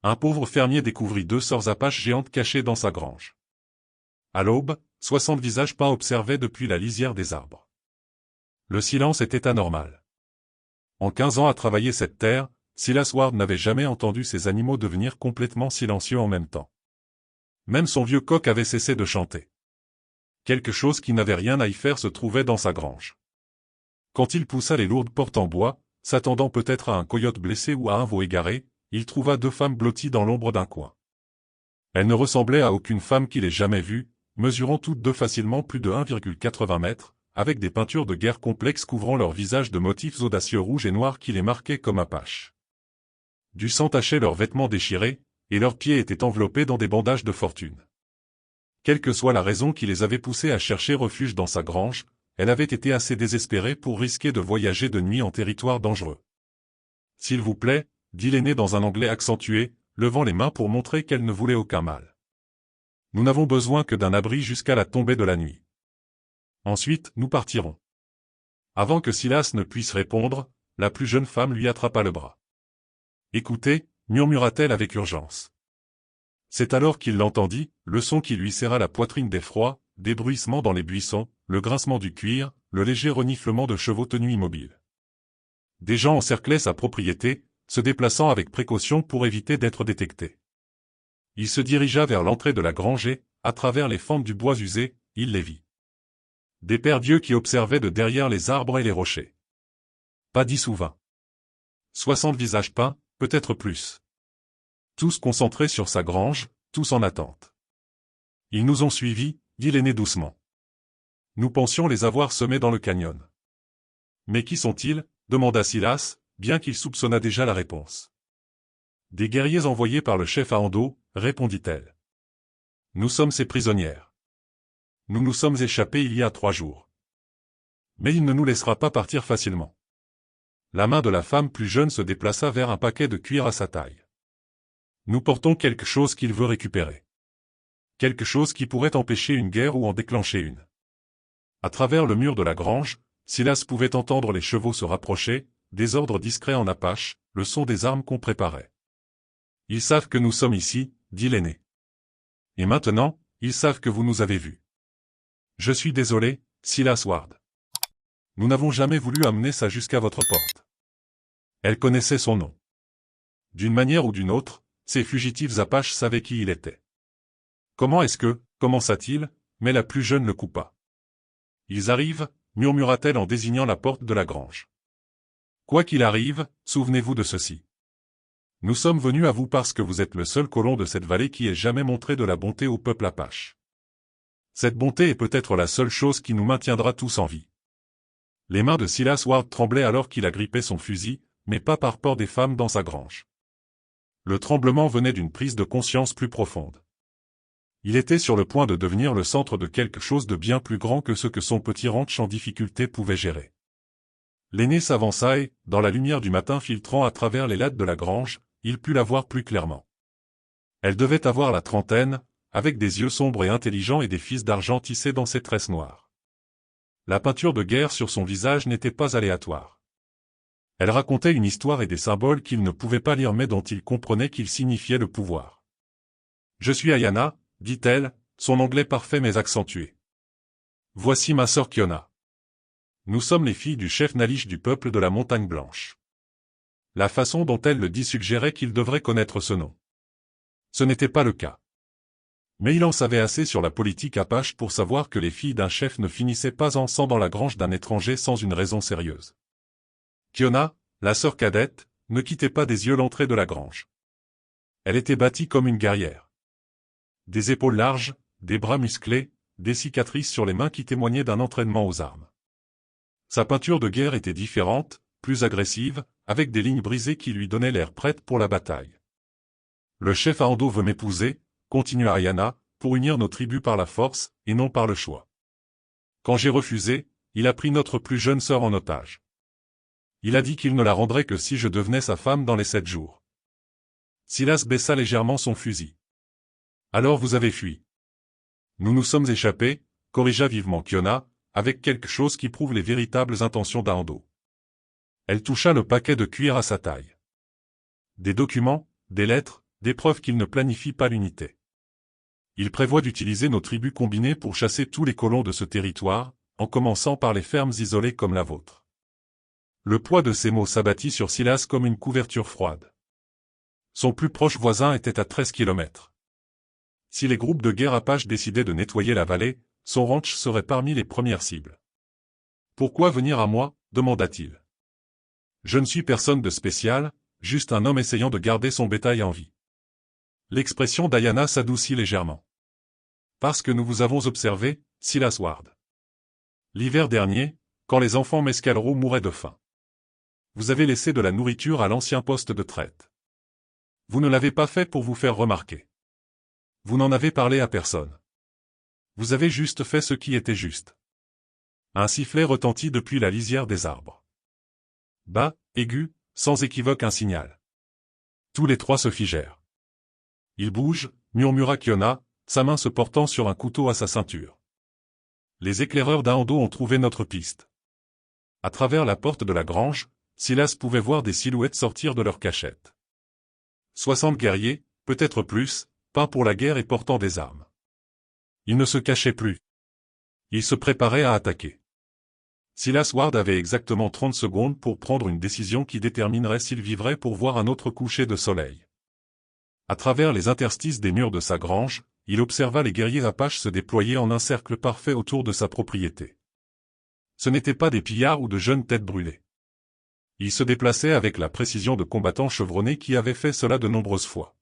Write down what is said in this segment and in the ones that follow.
Un pauvre fermier découvrit 2 sœurs apaches géantes cachées dans sa grange. À l'aube, 60 visages peints observaient depuis la lisière des arbres. Le silence était anormal. En 15 ans à travailler cette terre, Silas Ward n'avait jamais entendu ces animaux devenir complètement silencieux en même temps. Même son vieux coq avait cessé de chanter. Quelque chose qui n'avait rien à y faire se trouvait dans sa grange. Quand il poussa les lourdes portes en bois, s'attendant peut-être à un coyote blessé ou à un veau égaré, il trouva 2 femmes blotties dans l'ombre d'un coin. Elles ne ressemblaient à aucune femme qu'il ait jamais vue, mesurant toutes 2 facilement plus de 1,80 mètres, avec des peintures de guerre complexes couvrant leurs visages de motifs audacieux rouges et noirs qui les marquaient comme apaches. Du sang tachait leurs vêtements déchirés, et leurs pieds étaient enveloppés dans des bandages de fortune. Quelle que soit la raison qui les avait poussées à chercher refuge dans sa grange, elle avait été assez désespérée pour risquer de voyager de nuit en territoire dangereux. « S'il vous plaît », dit l'aîné dans un anglais accentué, levant les mains pour montrer qu'elle ne voulait aucun mal. « Nous n'avons besoin que d'un abri jusqu'à la tombée de la nuit. Ensuite, nous partirons. » Avant que Silas ne puisse répondre, la plus jeune femme lui attrapa le bras. « Écoutez », murmura-t-elle avec urgence. C'est alors qu'il l'entendit, le son qui lui serra la poitrine d'effroi, des bruissements dans les buissons, le grincement du cuir, le léger reniflement de chevaux tenus immobiles. Des gens encerclaient sa propriété, se déplaçant avec précaution pour éviter d'être détectés. Il se dirigea vers l'entrée de la grange et, à travers les fentes du bois usé, il les vit. Des pères d'yeux qui observaient de derrière les arbres et les rochers. Pas 10 ou 20. 60 visages peints, peut-être plus. Tous concentrés sur sa grange, tous en attente. « Ils nous ont suivis », dit l'aîné doucement. « Nous pensions les avoir semés dans le canyon. »« Mais qui sont-ils » demanda Silas, bien qu'il soupçonnât déjà la réponse. « Des guerriers envoyés par le chef Ahando », répondit-elle. « Nous sommes ses prisonnières. Nous nous sommes échappés il y a 3 jours. Mais il ne nous laissera pas partir facilement. » La main de la femme plus jeune se déplaça vers un paquet de cuir à sa taille. « Nous portons quelque chose qu'il veut récupérer. Quelque chose qui pourrait empêcher une guerre ou en déclencher une. » À travers le mur de la grange, Silas pouvait entendre les chevaux se rapprocher, des ordres discrets en apache, le son des armes qu'on préparait. « Ils savent que nous sommes ici, » dit l'aîné. « Et maintenant, ils savent que vous nous avez vus. Je suis désolé, Silas Ward. Nous n'avons jamais voulu amener ça jusqu'à votre porte. » Elle connaissait son nom. D'une manière ou d'une autre, ces fugitifs apaches savaient qui il était. « Comment est-ce que, commença-t-il, mais la plus jeune le coupa. « Ils arrivent, » murmura-t-elle en désignant la porte de la grange. « Quoi qu'il arrive, souvenez-vous de ceci. Nous sommes venus à vous parce que vous êtes le seul colon de cette vallée qui ait jamais montré de la bonté au peuple apache. Cette bonté est peut-être la seule chose qui nous maintiendra tous en vie. » Les mains de Silas Ward tremblaient alors qu'il agrippait son fusil, mais pas par peur des femmes dans sa grange. Le tremblement venait d'une prise de conscience plus profonde. Il était sur le point de devenir le centre de quelque chose de bien plus grand que ce que son petit ranch en difficulté pouvait gérer. L'aîné s'avança et, dans la lumière du matin filtrant à travers les lattes de la grange, il put la voir plus clairement. Elle devait avoir la trentaine, avec des yeux sombres et intelligents et des fils d'argent tissés dans ses tresses noires. La peinture de guerre sur son visage n'était pas aléatoire. Elle racontait une histoire et des symboles qu'il ne pouvait pas lire mais dont il comprenait qu'ils signifiaient le pouvoir. « Je suis Ayana », dit-elle, son anglais parfait mais accentué. « Voici ma sœur Kiona. Nous sommes les filles du chef Nalish du peuple de la Montagne Blanche. » La façon dont elle le dit suggérait qu'il devrait connaître ce nom. Ce n'était pas le cas. Mais il en savait assez sur la politique apache pour savoir que les filles d'un chef ne finissaient pas ensemble dans la grange d'un étranger sans une raison sérieuse. Kiona, la sœur cadette, ne quittait pas des yeux l'entrée de la grange. Elle était bâtie comme une guerrière. Des épaules larges, des bras musclés, des cicatrices sur les mains qui témoignaient d'un entraînement aux armes. Sa peinture de guerre était différente, plus agressive, avec des lignes brisées qui lui donnaient l'air prête pour la bataille. « Le chef Ahando veut m'épouser, » continua Ayana, « pour unir nos tribus par la force, et non par le choix. Quand j'ai refusé, il a pris notre plus jeune sœur en otage. Il a dit qu'il ne la rendrait que si je devenais sa femme dans les 7 jours. » Silas baissa légèrement son fusil. « Alors vous avez fui. »« Nous nous sommes échappés, » corrigea vivement Kiona, avec quelque chose qui prouve les véritables intentions d'Ahando. Elle toucha le paquet de cuir à sa taille. Des documents, des lettres, des preuves qu'il ne planifie pas l'unité. Il prévoit d'utiliser nos tribus combinées pour chasser tous les colons de ce territoire, en commençant par les fermes isolées comme la vôtre. Le poids de ces mots s'abattit sur Silas comme une couverture froide. Son plus proche voisin était à 13 kilomètres. Si les groupes de guerre Apaches décidaient de nettoyer la vallée, son ranch serait parmi les premières cibles. « Pourquoi venir à moi ?» demanda-t-il. « Je ne suis personne de spécial, juste un homme essayant de garder son bétail en vie. » L'expression d'Ayana s'adoucit légèrement. « Parce que nous vous avons observé, Silas Ward. L'hiver dernier, quand les enfants Mescalero mouraient de faim. Vous avez laissé de la nourriture à l'ancien poste de traite. Vous ne l'avez pas fait pour vous faire remarquer. Vous n'en avez parlé à personne. Vous avez juste fait ce qui était juste. » Un sifflet retentit depuis la lisière des arbres. Bas, aigu, sans équivoque un signal. Tous les trois se figèrent. « Il bouge » murmura Kiona, sa main se portant sur un couteau à sa ceinture. Les éclaireurs d'Ahando ont trouvé notre piste. À travers la porte de la grange, Silas pouvait voir des silhouettes sortir de leur cachette. 60 guerriers, peut-être plus, peints pour la guerre et portant des armes. Ils ne se cachaient plus. Ils se préparaient à attaquer. Silas Ward avait exactement 30 secondes pour prendre une décision qui déterminerait s'il vivrait pour voir un autre coucher de soleil. À travers les interstices des murs de sa grange, il observa les guerriers Apaches se déployer en un cercle parfait autour de sa propriété. Ce n'étaient pas des pillards ou de jeunes têtes brûlées. Ils se déplaçaient avec la précision de combattants chevronnés qui avaient fait cela de nombreuses fois.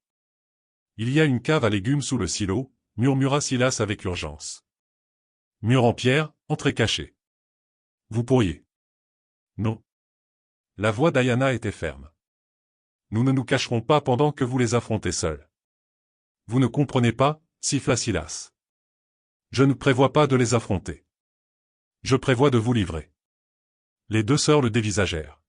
« Il y a une cave à légumes sous le silo », murmura Silas avec urgence. « Mur en pierre, entrée cachée. Vous pourriez. » « Non. » La voix d'Ayana était ferme. « Nous ne nous cacherons pas pendant que vous les affrontez seuls. »« Vous ne comprenez pas » siffla Silas. « Je ne prévois pas de les affronter. Je prévois de vous livrer. » Les deux sœurs le dévisagèrent.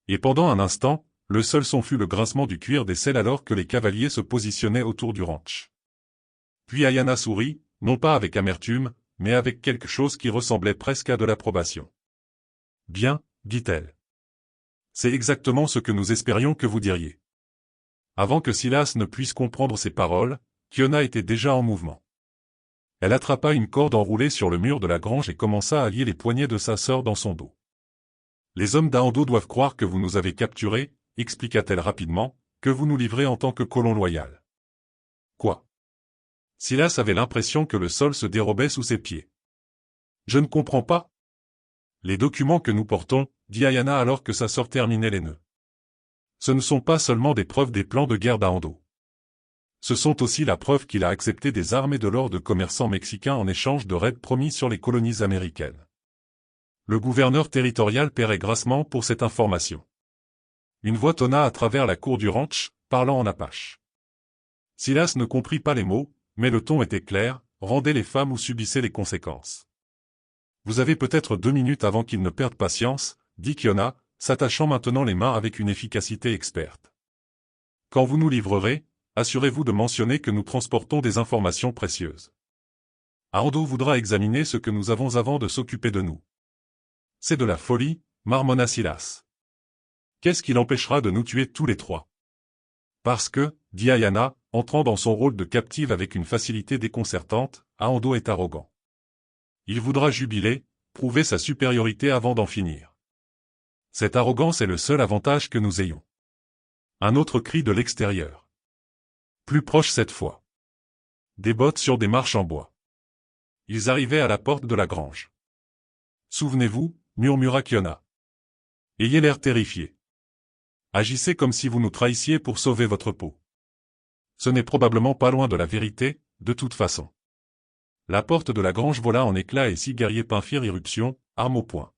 Et pendant un instant, le seul son fut le grincement du cuir des selles alors que les cavaliers se positionnaient autour du ranch. Puis Ayana sourit, non pas avec amertume, mais avec quelque chose qui ressemblait presque à de l'approbation. « Bien, » dit-elle. « C'est exactement ce que nous espérions que vous diriez. » Avant que Silas ne puisse comprendre ces paroles, Kiona était déjà en mouvement. Elle attrapa une corde enroulée sur le mur de la grange et commença à lier les poignets de sa sœur dans son dos. « Les hommes d'Ahando doivent croire que vous nous avez capturés, » expliqua-t-elle rapidement, « que vous nous livrez en tant que colon loyal. » Quoi? Silas avait l'impression que le sol se dérobait sous ses pieds. « Je ne comprends pas. » Les documents que nous portons, dit Ayana alors que sa sœur terminait les nœuds. Ce ne sont pas seulement des preuves des plans de guerre d'Ahando. Ce sont aussi la preuve qu'il a accepté des armes et de l'or de commerçants mexicains en échange de raids promis sur les colonies américaines. Le gouverneur territorial paierait grassement pour cette information. Une voix tonna à travers la cour du ranch, parlant en apache. Silas ne comprit pas les mots, mais le ton était clair, rendez les femmes ou subissez les conséquences. Vous avez peut-être 2 minutes avant qu'ils ne perdent patience, dit Kiona, s'attachant maintenant les mains avec une efficacité experte. Quand vous nous livrerez, assurez-vous de mentionner que nous transportons des informations précieuses. Ahando voudra examiner ce que nous avons avant de s'occuper de nous. C'est de la folie, marmonna Silas. Qu'est-ce qui l'empêchera de nous tuer tous les trois? Parce que, dit Ayana, entrant dans son rôle de captive avec une facilité déconcertante, Ahando est arrogant. Il voudra jubiler, prouver sa supériorité avant d'en finir. Cette arrogance est le seul avantage que nous ayons. Un autre cri de l'extérieur. Plus proche cette fois. Des bottes sur des marches en bois. Ils arrivaient à la porte de la grange. Souvenez-vous, murmura Kiona. Ayez l'air terrifié. Agissez comme si vous nous trahissiez pour sauver votre peau. Ce n'est probablement pas loin de la vérité, de toute façon. La porte de la grange vola en éclats et 6 guerriers peints firent irruption, armes au poing.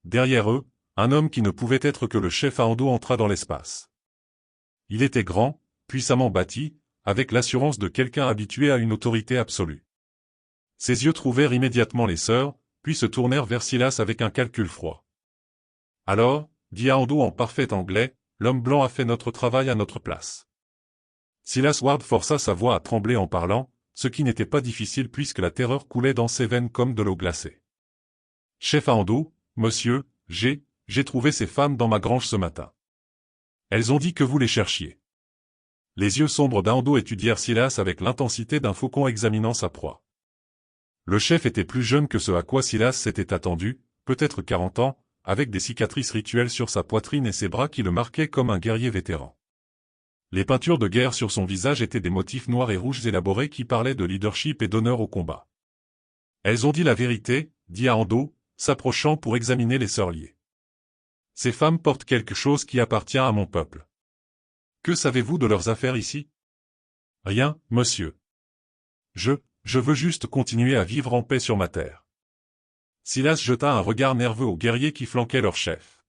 Derrière eux, un homme qui ne pouvait être que le chef Ahando entra dans l'espace. Il était grand, puissamment bâti, avec l'assurance de quelqu'un habitué à une autorité absolue. Ses yeux trouvèrent immédiatement les sœurs, puis se tournèrent vers Silas avec un calcul froid. « Alors, dit Ahando en parfait anglais, l'homme blanc a fait notre travail à notre place. » Silas Ward força sa voix à trembler en parlant, ce qui n'était pas difficile puisque la terreur coulait dans ses veines comme de l'eau glacée. « Chef Ahando, monsieur, j'ai trouvé ces femmes dans ma grange ce matin. Elles ont dit que vous les cherchiez. Les yeux sombres d'Ando étudièrent Silas avec l'intensité d'un faucon examinant sa proie. Le chef était plus jeune que ce à quoi Silas s'était attendu, peut-être 40 ans, avec des cicatrices rituelles sur sa poitrine et ses bras qui le marquaient comme un guerrier vétéran. Les peintures de guerre sur son visage étaient des motifs noirs et rouges élaborés qui parlaient de leadership et d'honneur au combat. Elles ont dit la vérité, dit Ando, s'approchant pour examiner les sœurs liées. Ces femmes portent quelque chose qui appartient à mon peuple. Que savez-vous de leurs affaires ici? Rien, monsieur. Je veux juste continuer à vivre en paix sur ma terre. Silas jeta un regard nerveux aux guerriers qui flanquaient leur chef.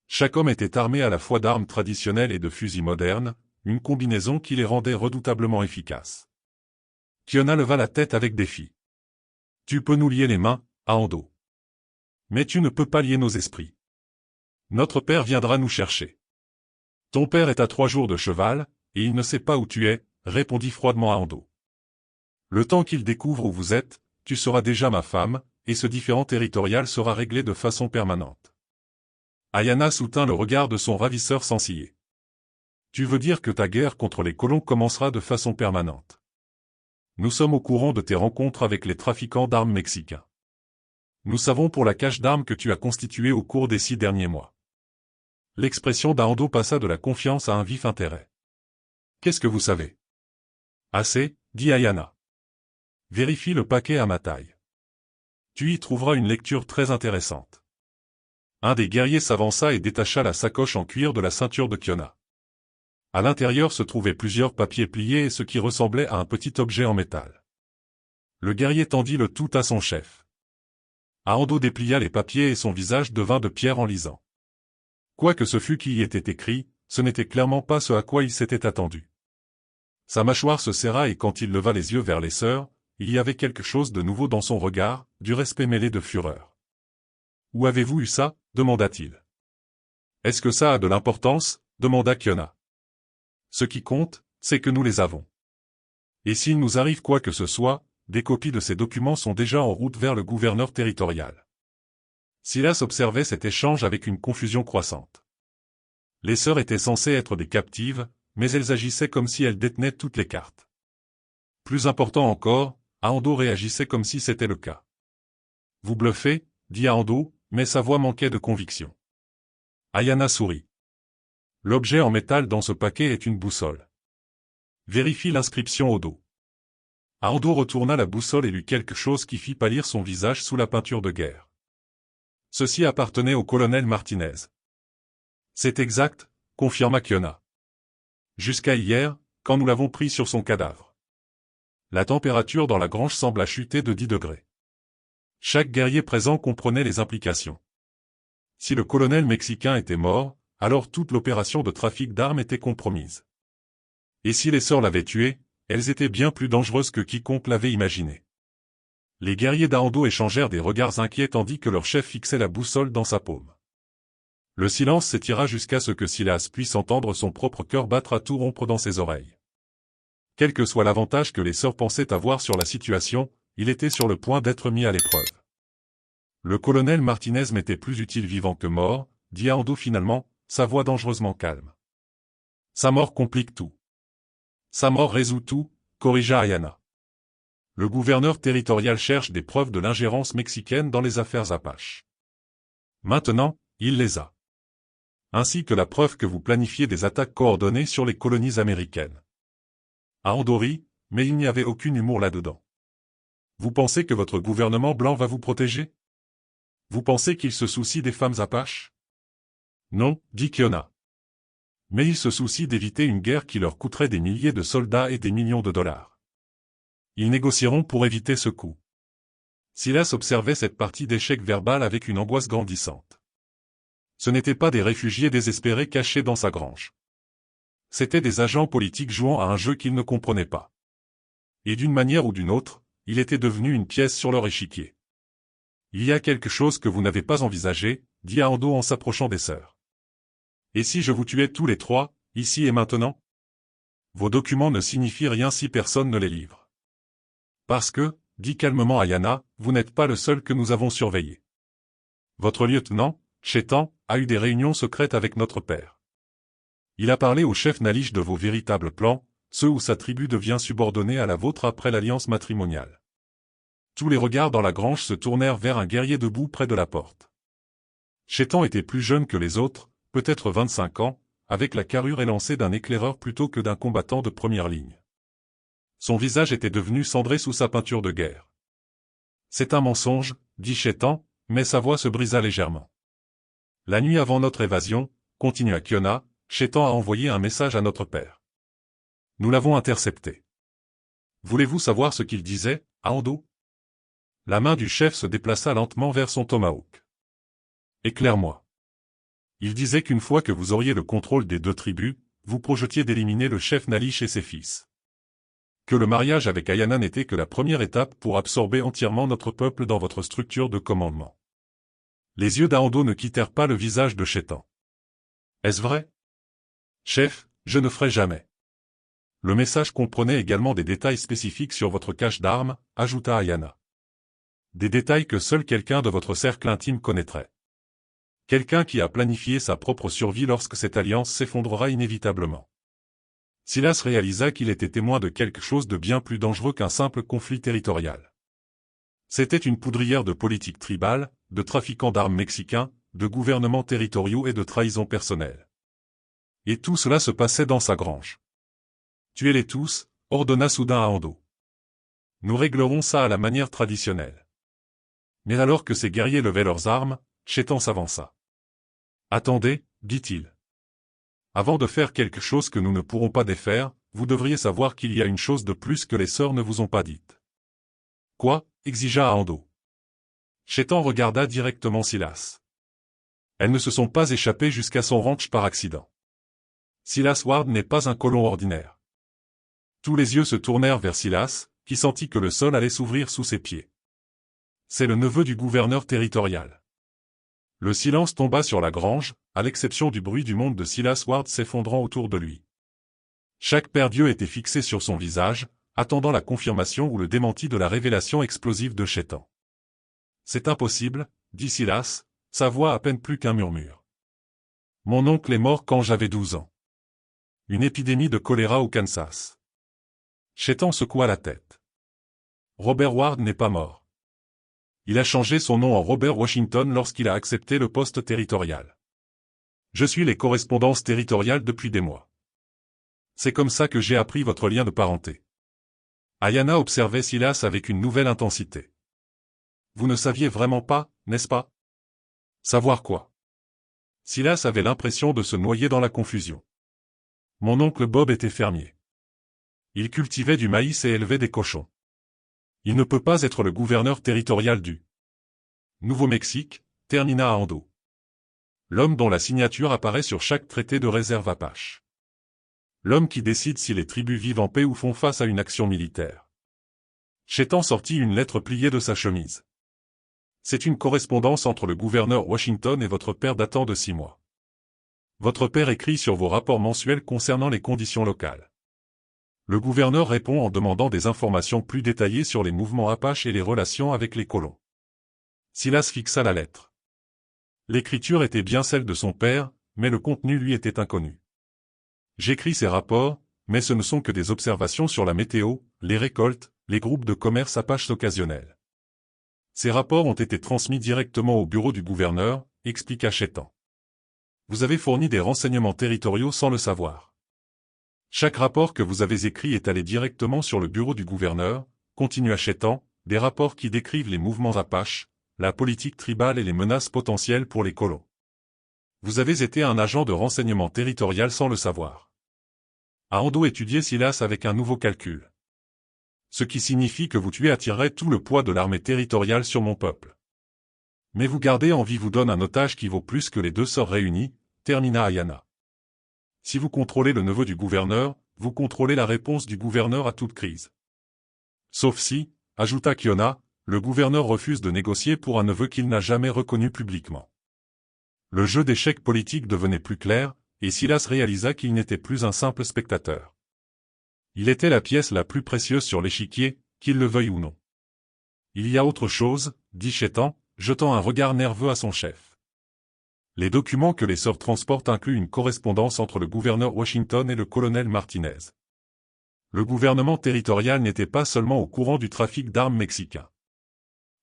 Chaque homme était armé à la fois d'armes traditionnelles et de fusils modernes, une combinaison qui les rendait redoutablement efficaces. Kiona leva la tête avec défi. Tu peux nous lier les mains, Ando. Mais tu ne peux pas lier nos esprits. Notre père viendra nous chercher. Ton père est à 3 jours de cheval, et il ne sait pas où tu es, répondit froidement Ando. Le temps qu'il découvre où vous êtes, tu seras déjà ma femme, et ce différend territorial sera réglé de façon permanente. Ayana soutint le regard de son ravisseur sans ciller. Tu veux dire que ta guerre contre les colons commencera de façon permanente. Nous sommes au courant de tes rencontres avec les trafiquants d'armes mexicains. Nous savons pour la cache d'armes que tu as constituée au cours des 6 derniers mois. L'expression d'Ando passa de la confiance à un vif intérêt. Qu'est-ce que vous savez? Assez, dit Ayana. Vérifie le paquet à ma taille. Tu y trouveras une lecture très intéressante. Un des guerriers s'avança et détacha la sacoche en cuir de la ceinture de Kiona. À l'intérieur se trouvaient plusieurs papiers pliés et ce qui ressemblait à un petit objet en métal. Le guerrier tendit le tout à son chef. Ando déplia les papiers et son visage devint de pierre en lisant. Quoi que ce fût qui y était écrit, ce n'était clairement pas ce à quoi il s'était attendu. Sa mâchoire se serra et quand il leva les yeux vers les sœurs, il y avait quelque chose de nouveau dans son regard, du respect mêlé de fureur. « Où avez-vous eu ça ?» demanda-t-il. « Est-ce que ça a de l'importance ?» demanda Kiona. « Ce qui compte, c'est que nous les avons. Et s'il nous arrive quoi que ce soit, des copies de ces documents sont déjà en route vers le gouverneur territorial. » Silas observait cet échange avec une confusion croissante. Les sœurs étaient censées être des captives, mais elles agissaient comme si elles détenaient toutes les cartes. Plus important encore, Ando réagissait comme si c'était le cas. « Vous bluffez ?» dit Ando, mais sa voix manquait de conviction. Ayana sourit. « L'objet en métal dans ce paquet est une boussole. Vérifie l'inscription au dos. » Ando retourna la boussole et lut quelque chose qui fit pâlir son visage sous la peinture de guerre. Ceci appartenait au colonel Martinez. C'est exact, confirma Kiona. Jusqu'à hier, quand nous l'avons pris sur son cadavre. La température dans la grange sembla chuter de 10 degrés. Chaque guerrier présent comprenait les implications. Si le colonel mexicain était mort, alors toute l'opération de trafic d'armes était compromise. Et si les sœurs l'avaient tué, elles étaient bien plus dangereuses que quiconque l'avait imaginé. Les guerriers d'Ando échangèrent des regards inquiets tandis que leur chef fixait la boussole dans sa paume. Le silence s'étira jusqu'à ce que Silas puisse entendre son propre cœur battre à tout rompre dans ses oreilles. Quel que soit l'avantage que les sœurs pensaient avoir sur la situation, il était sur le point d'être mis à l'épreuve. Le colonel Martinez m'était plus utile vivant que mort, dit Ando finalement, sa voix dangereusement calme. Sa mort complique tout. Sa mort résout tout, corrigea Ayana. Le gouverneur territorial cherche des preuves de l'ingérence mexicaine dans les affaires apaches. Maintenant, il les a. Ainsi que la preuve que vous planifiez des attaques coordonnées sur les colonies américaines. Ando rit, mais il n'y avait aucun humour là-dedans. Vous pensez que votre gouvernement blanc va vous protéger? Vous pensez qu'il se soucie des femmes apaches? Non, dit Kiona. Mais il se soucie d'éviter une guerre qui leur coûterait des milliers de soldats et des millions de dollars. Ils négocieront pour éviter ce coup. Silas observait cette partie d'échec verbal avec une angoisse grandissante. Ce n'étaient pas des réfugiés désespérés cachés dans sa grange. C'étaient des agents politiques jouant à un jeu qu'ils ne comprenaient pas. Et d'une manière ou d'une autre, il était devenu une pièce sur leur échiquier. Il y a quelque chose que vous n'avez pas envisagé, dit Ando en s'approchant des sœurs. Et si je vous tuais tous les trois, ici et maintenant? Vos documents ne signifient rien si personne ne les livre. Parce que, dit calmement Ayana, vous n'êtes pas le seul que nous avons surveillé. Votre lieutenant, Chetan, a eu des réunions secrètes avec notre père. Il a parlé au chef Nalish de vos véritables plans, ceux où sa tribu devient subordonnée à la vôtre après l'alliance matrimoniale. Tous les regards dans la grange se tournèrent vers un guerrier debout près de la porte. Chétan était plus jeune que les autres, peut-être 25 ans, avec la carrure élancée d'un éclaireur plutôt que d'un combattant de première ligne. Son visage était devenu cendré sous sa peinture de guerre. « C'est un mensonge, dit Chétan, mais sa voix se brisa légèrement. La nuit avant notre évasion, continua Kiona, Chétan a envoyé un message à notre père. Nous l'avons intercepté. Voulez-vous savoir ce qu'il disait, Ahando ? La main du chef se déplaça lentement vers son tomahawk. Éclaire-moi. Il disait qu'une fois que vous auriez le contrôle des deux tribus, vous projetiez d'éliminer le chef Nalish et ses fils. Que le mariage avec Ayana n'était que la première étape pour absorber entièrement notre peuple dans votre structure de commandement. Les yeux d'Ahando ne quittèrent pas le visage de Chétan. Est-ce vrai ? Chef, je ne ferai jamais. Le message comprenait également des détails spécifiques sur votre cache d'armes, ajouta Ayana. Des détails que seul quelqu'un de votre cercle intime connaîtrait. Quelqu'un qui a planifié sa propre survie lorsque cette alliance s'effondrera inévitablement. Silas réalisa qu'il était témoin de quelque chose de bien plus dangereux qu'un simple conflit territorial. C'était une poudrière de politique tribale, de trafiquants d'armes mexicains, de gouvernements territoriaux et de trahison personnelle. Et tout cela se passait dans sa grange. Tuez-les tous, ordonna soudain Ahando. Nous réglerons ça à la manière traditionnelle. Mais alors que ces guerriers levaient leurs armes, Chétan s'avança. Attendez, dit-il. Avant de faire quelque chose que nous ne pourrons pas défaire, vous devriez savoir qu'il y a une chose de plus que les sœurs ne vous ont pas dite. Quoi ? Exigea Ahando. Chétan regarda directement Silas. Elles ne se sont pas échappées jusqu'à son ranch par accident. Silas Ward n'est pas un colon ordinaire. Tous les yeux se tournèrent vers Silas, qui sentit que le sol allait s'ouvrir sous ses pieds. C'est le neveu du gouverneur territorial. Le silence tomba sur la grange, à l'exception du bruit du monde de Silas Ward s'effondrant autour de lui. Chaque paire d'yeux était fixé sur son visage, attendant la confirmation ou le démenti de la révélation explosive de Chétan. C'est impossible, dit Silas, sa voix à peine plus qu'un murmure. Mon oncle est mort quand j'avais 12 ans. Une épidémie de choléra au Kansas. Chétan secoua la tête. Robert Ward n'est pas mort. Il a changé son nom en Robert Washington lorsqu'il a accepté le poste territorial. Je suis les correspondances territoriales depuis des mois. C'est comme ça que j'ai appris votre lien de parenté. Ayana observait Silas avec une nouvelle intensité. Vous ne saviez vraiment pas, n'est-ce pas? Savoir quoi? Silas avait l'impression de se noyer dans la confusion. Mon oncle Bob était fermier. Il cultivait du maïs et élevait des cochons. Il ne peut pas être le gouverneur territorial du Nouveau-Mexique, termina Ahando. L'homme dont la signature apparaît sur chaque traité de réserve Apache. L'homme qui décide si les tribus vivent en paix ou font face à une action militaire. Chétan sortit une lettre pliée de sa chemise. C'est une correspondance entre le gouverneur Washington et votre père datant de 6 mois. Votre père écrit sur vos rapports mensuels concernant les conditions locales. Le gouverneur répond en demandant des informations plus détaillées sur les mouvements Apaches et les relations avec les colons. Silas fixa la lettre. L'écriture était bien celle de son père, mais le contenu lui était inconnu. J'écris ces rapports, mais ce ne sont que des observations sur la météo, les récoltes, les groupes de commerce Apaches occasionnels. Ces rapports ont été transmis directement au bureau du gouverneur, expliqua Chétan. Vous avez fourni des renseignements territoriaux sans le savoir. Chaque rapport que vous avez écrit est allé directement sur le bureau du gouverneur, continua Chétan, des rapports qui décrivent les mouvements Apaches, la politique tribale et les menaces potentielles pour les colons. Vous avez été un agent de renseignement territorial sans le savoir. Ahando étudiait Silas avec un nouveau calcul. Ce qui signifie que vous tuez attirerait tout le poids de l'armée territoriale sur mon peuple. Mais vous gardez en vie vous donne un otage qui vaut plus que les 2 sœurs réunies, termina Ayana. Si vous contrôlez le neveu du gouverneur, vous contrôlez la réponse du gouverneur à toute crise. Sauf si, ajouta Kiona, le gouverneur refuse de négocier pour un neveu qu'il n'a jamais reconnu publiquement. Le jeu d'échecs politique devenait plus clair, et Silas réalisa qu'il n'était plus un simple spectateur. Il était la pièce la plus précieuse sur l'échiquier, qu'il le veuille ou non. Il y a autre chose, dit Chétan, jetant un regard nerveux à son chef. Les documents que les sœurs transportent incluent une correspondance entre le gouverneur Washington et le colonel Martinez. Le gouvernement territorial n'était pas seulement au courant du trafic d'armes mexicain.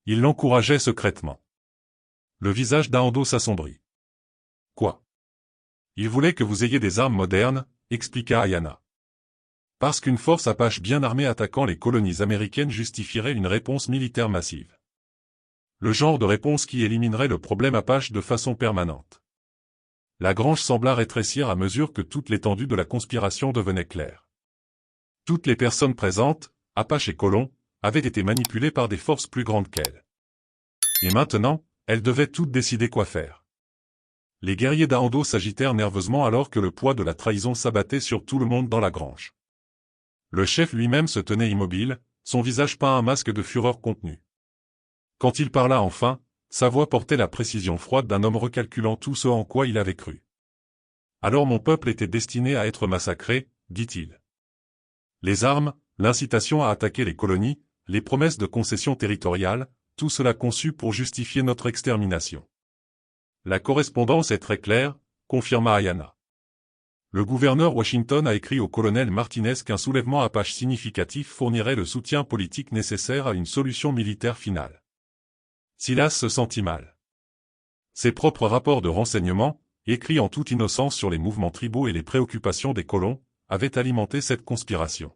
Il l'encourageait secrètement. Le visage d'Ahando s'assombrit. Quoi? Il voulait que vous ayez des armes modernes, expliqua Ayanna. Parce qu'une force Apache bien armée attaquant les colonies américaines justifierait une réponse militaire massive. Le genre de réponse qui éliminerait le problème Apache de façon permanente. La grange sembla rétrécir à mesure que toute l'étendue de la conspiration devenait claire. Toutes les personnes présentes, Apaches et colons, avaient été manipulées par des forces plus grandes qu'elles. Et maintenant, elles devaient toutes décider quoi faire. Les guerriers d'Ahando s'agitèrent nerveusement alors que le poids de la trahison s'abattait sur tout le monde dans la grange. Le chef lui-même se tenait immobile, son visage peint un masque de fureur contenue. Quand il parla enfin, sa voix portait la précision froide d'un homme recalculant tout ce en quoi il avait cru. Alors mon peuple était destiné à être massacré, dit-il. Les armes, l'incitation à attaquer les colonies, les promesses de concession territoriale, tout cela conçu pour justifier notre extermination. La correspondance est très claire, confirma Ayanna. Le gouverneur Washington a écrit au colonel Martinez qu'un soulèvement Apache significatif fournirait le soutien politique nécessaire à une solution militaire finale. Silas se sentit mal. Ses propres rapports de renseignement, écrits en toute innocence sur les mouvements tribaux et les préoccupations des colons, avaient alimenté cette conspiration.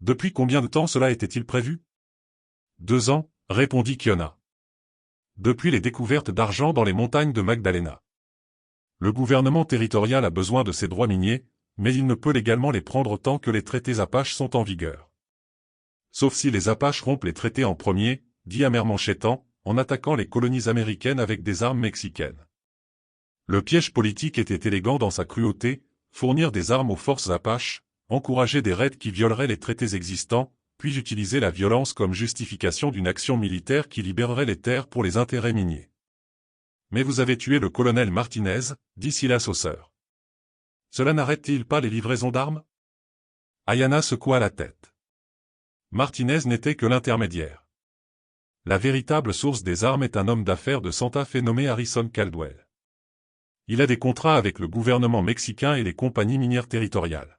Depuis combien de temps cela était-il prévu? 2 ans, répondit Kiona. Depuis les découvertes d'argent dans les montagnes de Magdalena. Le gouvernement territorial a besoin de ses droits miniers, mais il ne peut légalement les prendre tant que les traités Apaches sont en vigueur. Sauf si les Apaches rompent les traités en premier, dit amèrement Chetan, en attaquant les colonies américaines avec des armes mexicaines. Le piège politique était élégant dans sa cruauté, fournir des armes aux forces Apaches, encourager des raids qui violeraient les traités existants, puis utiliser la violence comme justification d'une action militaire qui libérerait les terres pour les intérêts miniers. Mais vous avez tué le colonel Martinez, dit Silas aux sœurs. Cela n'arrête-t-il pas les livraisons d'armes? Ayanna secoua la tête. Martinez n'était que l'intermédiaire. La véritable source des armes est un homme d'affaires de Santa Fe nommé Harrison Caldwell. Il a des contrats avec le gouvernement mexicain et les compagnies minières territoriales.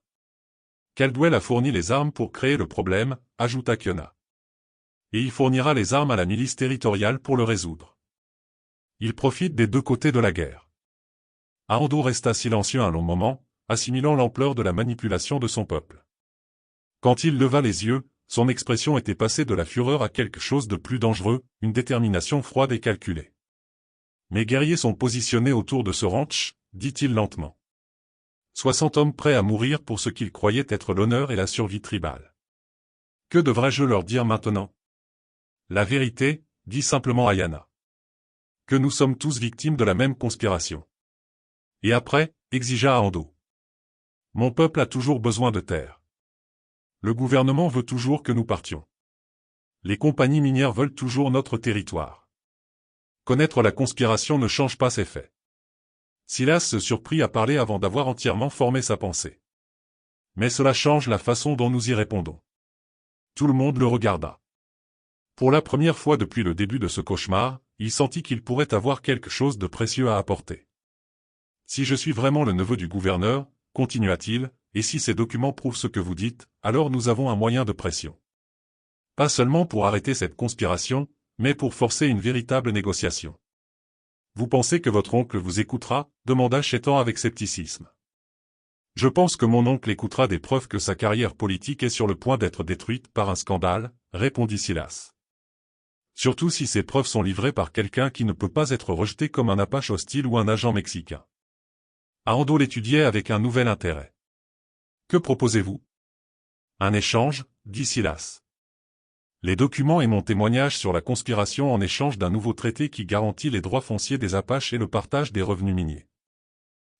Caldwell a fourni les armes pour créer le problème, ajouta Kiona. Et il fournira les armes à la milice territoriale pour le résoudre. Il profite des deux côtés de la guerre. Ahando resta silencieux un long moment, assimilant l'ampleur de la manipulation de son peuple. Quand il leva les yeux, son expression était passée de la fureur à quelque chose de plus dangereux, une détermination froide et calculée. Mes guerriers sont positionnés autour de ce ranch, dit-il lentement. 60 hommes prêts à mourir pour ce qu'ils croyaient être l'honneur et la survie tribale. Que devrais-je leur dire maintenant? La vérité, dit simplement Ayanna. Que nous sommes tous victimes de la même conspiration. Et après, exigea Ahando. Mon peuple a toujours besoin de terre. Le gouvernement veut toujours que nous partions. Les compagnies minières veulent toujours notre territoire. Connaître la conspiration ne change pas ses faits. Silas se surprit à parler avant d'avoir entièrement formé sa pensée. Mais cela change la façon dont nous y répondons. Tout le monde le regarda. Pour la première fois depuis le début de ce cauchemar, il sentit qu'il pourrait avoir quelque chose de précieux à apporter. Si je suis vraiment le neveu du gouverneur, continua-t-il, et si ces documents prouvent ce que vous dites, alors nous avons un moyen de pression. Pas seulement pour arrêter cette conspiration, mais pour forcer une véritable négociation. Vous pensez que votre oncle vous écoutera? Demanda Chetan avec scepticisme. Je pense que mon oncle écoutera des preuves que sa carrière politique est sur le point d'être détruite par un scandale, répondit Silas. Surtout si ces preuves sont livrées par quelqu'un qui ne peut pas être rejeté comme un Apache hostile ou un agent mexicain. Ahando l'étudiait avec un nouvel intérêt. Que proposez-vous? Un échange, dit Silas. Les documents et mon témoignage sur la conspiration en échange d'un nouveau traité qui garantit les droits fonciers des Apaches et le partage des revenus miniers.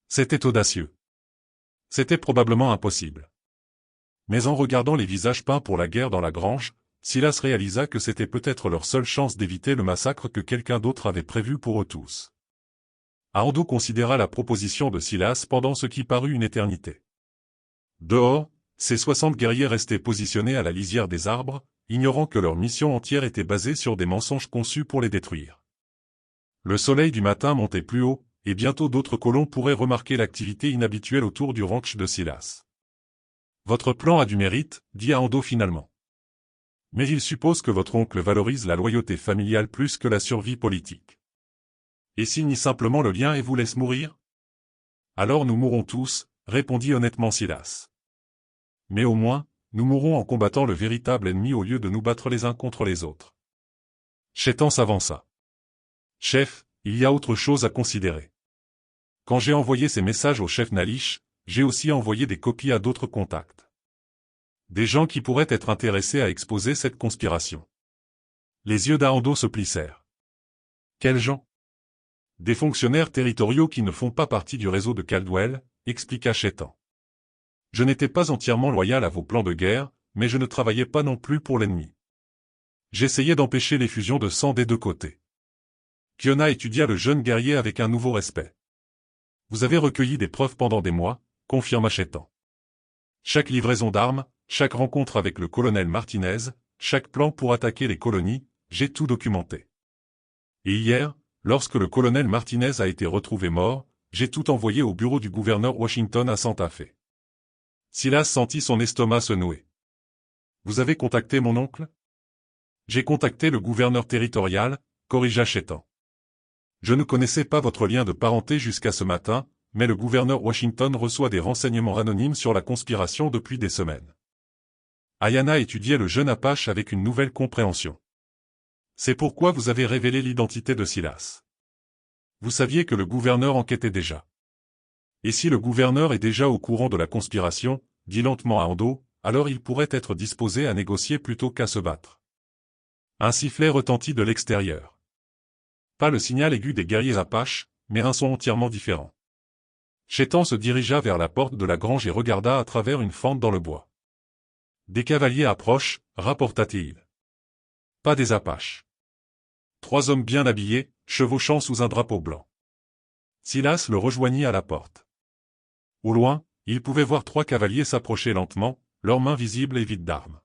C'était audacieux. C'était probablement impossible. Mais en regardant les visages peints pour la guerre dans la grange, Silas réalisa que c'était peut-être leur seule chance d'éviter le massacre que quelqu'un d'autre avait prévu pour eux tous. Ahando considéra la proposition de Silas pendant ce qui parut une éternité. Dehors, ces 60 guerriers restaient positionnés à la lisière des arbres, ignorant que leur mission entière était basée sur des mensonges conçus pour les détruire. Le soleil du matin montait plus haut, et bientôt d'autres colons pourraient remarquer l'activité inhabituelle autour du ranch de Silas. Votre plan a du mérite, dit Ando finalement. Mais il suppose que votre oncle valorise la loyauté familiale plus que la survie politique. Et s'il nie simplement le lien et vous laisse mourir? Alors nous mourrons tous, répondit honnêtement Silas. Mais au moins, nous mourrons en combattant le véritable ennemi au lieu de nous battre les uns contre les autres. Chétan s'avança. Chef, il y a autre chose à considérer. Quand j'ai envoyé ces messages au chef Nalish, j'ai aussi envoyé des copies à d'autres contacts. Des gens qui pourraient être intéressés à exposer cette conspiration. Les yeux d'Ando se plissèrent. Quels gens? Des fonctionnaires territoriaux qui ne font pas partie du réseau de Caldwell, expliqua Chétan. Je n'étais pas entièrement loyal à vos plans de guerre, mais je ne travaillais pas non plus pour l'ennemi. J'essayais d'empêcher les fusions de sang des deux côtés. Kiona étudia le jeune guerrier avec un nouveau respect. Vous avez recueilli des preuves pendant des mois, confirma Chétan. Chaque livraison d'armes, chaque rencontre avec le colonel Martinez, chaque plan pour attaquer les colonies, j'ai tout documenté. Et hier, lorsque le colonel Martinez a été retrouvé mort, j'ai tout envoyé au bureau du gouverneur Washington à Santa Fe. Silas sentit son estomac se nouer. Vous avez contacté mon oncle? J'ai contacté le gouverneur territorial, corrigea Chétan. Je ne connaissais pas votre lien de parenté jusqu'à ce matin, mais le gouverneur Washington reçoit des renseignements anonymes sur la conspiration depuis des semaines. Ayana étudiait le jeune Apache avec une nouvelle compréhension. C'est pourquoi vous avez révélé l'identité de Silas. Vous saviez que le gouverneur enquêtait déjà. Et si le gouverneur est déjà au courant de la conspiration, dit lentement Ando, alors il pourrait être disposé à négocier plutôt qu'à se battre. Un sifflet retentit de l'extérieur. Pas le signal aigu des guerriers Apaches, mais un son entièrement différent. Chétan se dirigea vers la porte de la grange et regarda à travers une fente dans le bois. Des cavaliers approchent, rapporta-t-il. Pas des Apaches. 3 hommes bien habillés, chevauchant sous un drapeau blanc. Silas le rejoignit à la porte. Au loin, il pouvait voir 3 cavaliers s'approcher lentement, leurs mains visibles et vides d'armes.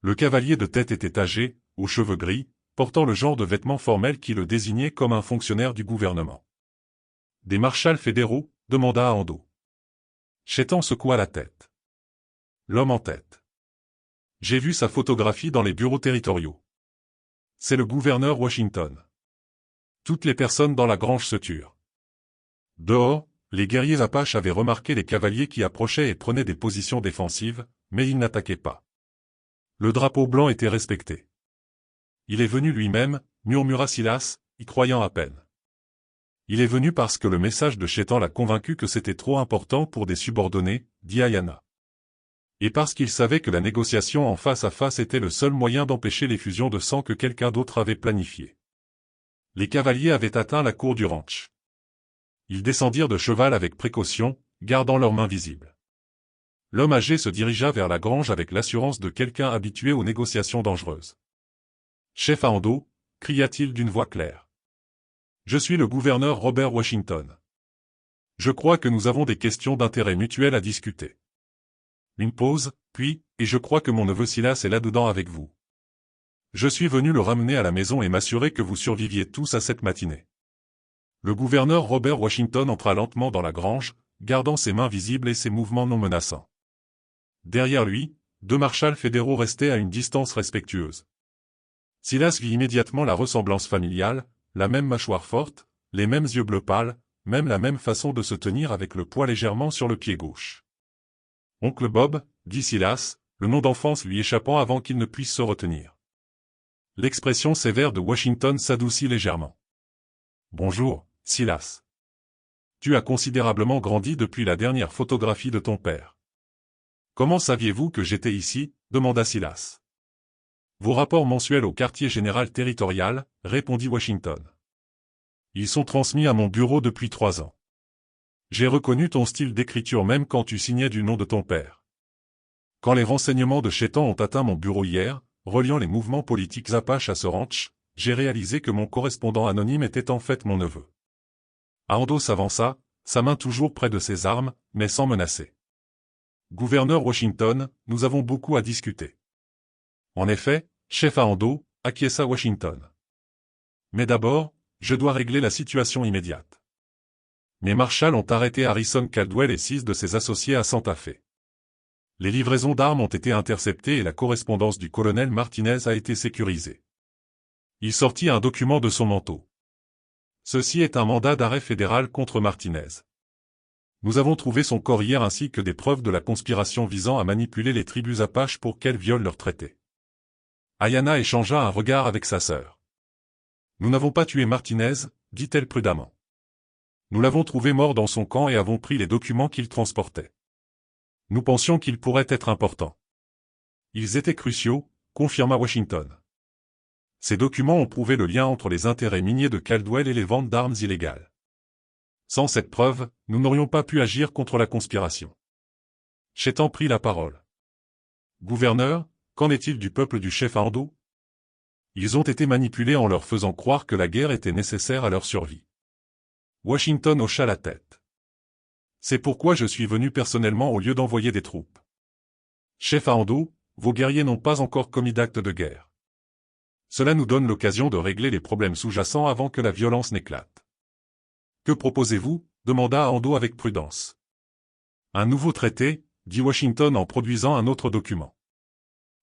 Le cavalier de tête était âgé, aux cheveux gris, portant le genre de vêtements formels qui le désignait comme un fonctionnaire du gouvernement. Des marshals fédéraux, demanda Ando. Chétan secoua la tête. L'homme en tête. J'ai vu sa photographie dans les bureaux territoriaux. C'est le gouverneur Washington. Toutes les personnes dans la grange se turent. Dehors, les guerriers Apaches avaient remarqué les cavaliers qui approchaient et prenaient des positions défensives, mais ils n'attaquaient pas. Le drapeau blanc était respecté. Il est venu lui-même, murmura Silas, y croyant à peine. Il est venu parce que le message de Chétan l'a convaincu que c'était trop important pour des subordonnés, dit Ayana. Et parce qu'il savait que la négociation en face à face était le seul moyen d'empêcher les fusions de sang que quelqu'un d'autre avait planifiées. Les cavaliers avaient atteint la cour du ranch. Ils descendirent de cheval avec précaution, gardant leurs mains visibles. L'homme âgé se dirigea vers la grange avec l'assurance de quelqu'un habitué aux négociations dangereuses. « Chef Ando » cria-t-il d'une voix claire. « Je suis le gouverneur Robert Washington. Je crois que nous avons des questions d'intérêt mutuel à discuter. » Une pause, puis, et je crois que mon neveu Silas est là-dedans avec vous. Je suis venu le ramener à la maison et m'assurer que vous surviviez tous à cette matinée. Le gouverneur Robert Washington entra lentement dans la grange, gardant ses mains visibles et ses mouvements non menaçants. Derrière lui, 2 marshals fédéraux restaient à une distance respectueuse. Silas vit immédiatement la ressemblance familiale, la même mâchoire forte, les mêmes yeux bleus pâles, même la même façon de se tenir avec le poing légèrement sur le pied gauche. « Oncle Bob » dit Silas, le nom d'enfance lui échappant avant qu'il ne puisse se retenir. L'expression sévère de Washington s'adoucit légèrement. « Bonjour, Silas. Tu as considérablement grandi depuis la dernière photographie de ton père. »« Comment saviez-vous que j'étais ici ?» demanda Silas. « Vos rapports mensuels au quartier général territorial » répondit Washington. « Ils sont transmis à mon bureau depuis 3 ans. J'ai reconnu ton style d'écriture même quand tu signais du nom de ton père. Quand les renseignements de Chétan ont atteint mon bureau hier, reliant les mouvements politiques Apaches à ce ranch, j'ai réalisé que mon correspondant anonyme était en fait mon neveu. » Ando s'avança, sa main toujours près de ses armes, mais sans menacer. « Gouverneur Washington, nous avons beaucoup à discuter. » En effet, chef Ando, acquiesça Washington. « Mais d'abord, je dois régler la situation immédiate. Mais Marshall ont arrêté Harrison Caldwell et 6 de ses associés à Santa Fe. Les livraisons d'armes ont été interceptées et la correspondance du colonel Martinez a été sécurisée. Il sortit un document de son manteau. Ceci est un mandat d'arrêt fédéral contre Martinez. Nous avons trouvé son corps hier ainsi que des preuves de la conspiration visant à manipuler les tribus Apaches pour qu'elles violent leurs traités. Ayanna échangea un regard avec sa sœur. Nous n'avons pas tué Martinez, dit-elle prudemment. Nous l'avons trouvé mort dans son camp et avons pris les documents qu'il transportait. Nous pensions qu'ils pourraient être importants. Ils étaient cruciaux, confirma Washington. Ces documents ont prouvé le lien entre les intérêts miniers de Caldwell et les ventes d'armes illégales. Sans cette preuve, nous n'aurions pas pu agir contre la conspiration. Chétan prit la parole. Gouverneur, qu'en est-il du peuple du chef Ando? Ils ont été manipulés en leur faisant croire que la guerre était nécessaire à leur survie. Washington hocha la tête. C'est pourquoi je suis venu personnellement au lieu d'envoyer des troupes. Chef Ando, vos guerriers n'ont pas encore commis d'acte de guerre. Cela nous donne l'occasion de régler les problèmes sous-jacents avant que la violence n'éclate. Que proposez-vous? Demanda Ando avec prudence. Un nouveau traité, dit Washington en produisant un autre document.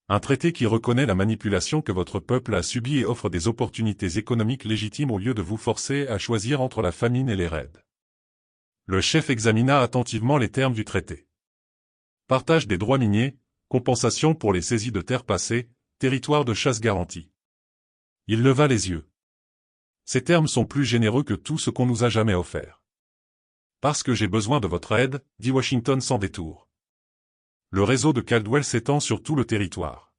Un traité qui reconnaît la manipulation que votre peuple a subie et offre des opportunités économiques légitimes au lieu de vous forcer à choisir entre la famine et les raids. Le chef examina attentivement les termes du traité. Partage des droits miniers, compensation pour les saisies de terres passées, territoire de chasse garanti. Il leva les yeux. Ces termes sont plus généreux que tout ce qu'on nous a jamais offert. Parce que j'ai besoin de votre aide, dit Washington sans détour. Le réseau de Caldwell s'étend sur tout le territoire.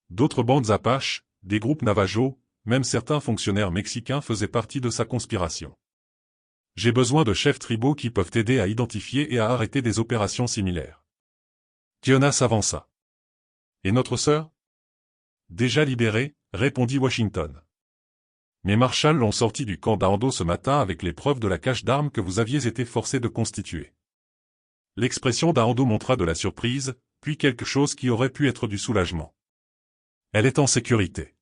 D'autres bandes Apaches, des groupes Navajo, même certains fonctionnaires mexicains faisaient partie de sa conspiration. J'ai besoin de chefs tribaux qui peuvent aider à identifier et à arrêter des opérations similaires. Kiona s'avança. Et notre sœur? Déjà libérée, répondit Washington. Mais Marshall l'ont sorti du camp d'Ando ce matin avec les preuves de la cache d'armes que vous aviez été forcé de constituer. L'expression d'Ando montra de la surprise, puis quelque chose qui aurait pu être du soulagement. Elle est en sécurité.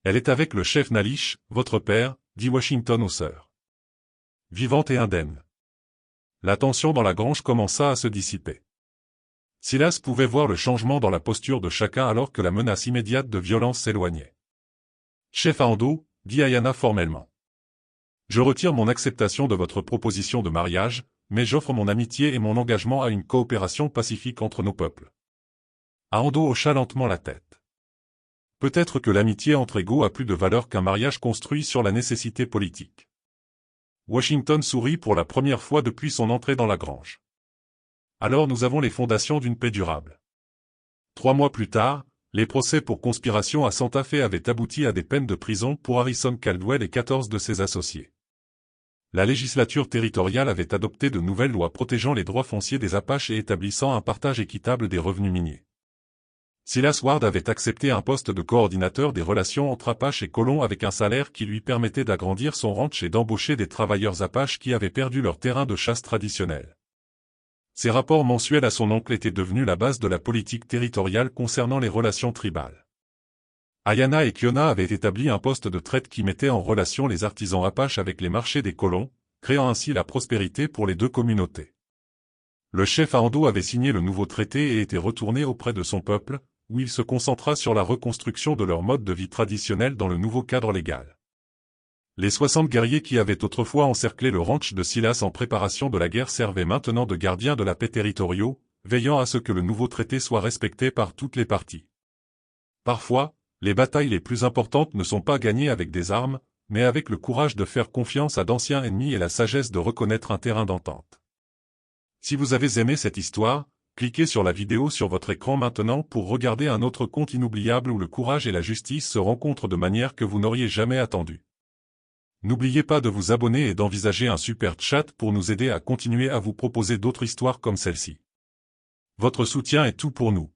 Elle est avec le chef Nalish, votre père, dit Washington aux sœurs. Vivante et indemne. La tension dans la grange commença à se dissiper. Silas pouvait voir le changement dans la posture de chacun alors que la menace immédiate de violence s'éloignait. Chef Ando, dit Ayanna formellement. Je retire mon acceptation de votre proposition de mariage, mais j'offre mon amitié et mon engagement à une coopération pacifique entre nos peuples. Ando hocha lentement la tête. Peut-être que l'amitié entre égaux a plus de valeur qu'un mariage construit sur la nécessité politique. Washington sourit pour la première fois depuis son entrée dans la grange. Alors nous avons les fondations d'une paix durable. 3 mois plus tard, les procès pour conspiration à Santa Fe avaient abouti à des peines de prison pour Harrison Caldwell et 14 de ses associés. La législature territoriale avait adopté de nouvelles lois protégeant les droits fonciers des Apaches et établissant un partage équitable des revenus miniers. Silas Ward avait accepté un poste de coordinateur des relations entre Apaches et colons avec un salaire qui lui permettait d'agrandir son ranch et d'embaucher des travailleurs Apaches qui avaient perdu leur terrain de chasse traditionnel. Ses rapports mensuels à son oncle étaient devenus la base de la politique territoriale concernant les relations tribales. Ayanna et Kiona avaient établi un poste de traite qui mettait en relation les artisans Apaches avec les marchés des colons, créant ainsi la prospérité pour les deux communautés. Le chef Ando avait signé le nouveau traité et était retourné auprès de son peuple, où il se concentra sur la reconstruction de leur mode de vie traditionnel dans le nouveau cadre légal. Les 60 guerriers qui avaient autrefois encerclé le ranch de Silas en préparation de la guerre servaient maintenant de gardiens de la paix territoriaux, veillant à ce que le nouveau traité soit respecté par toutes les parties. Parfois, les batailles les plus importantes ne sont pas gagnées avec des armes, mais avec le courage de faire confiance à d'anciens ennemis et la sagesse de reconnaître un terrain d'entente. Si vous avez aimé cette histoire, cliquez sur la vidéo sur votre écran maintenant pour regarder un autre conte inoubliable où le courage et la justice se rencontrent de manière que vous n'auriez jamais attendue. N'oubliez pas de vous abonner et d'envisager un super chat pour nous aider à continuer à vous proposer d'autres histoires comme celle-ci. Votre soutien est tout pour nous.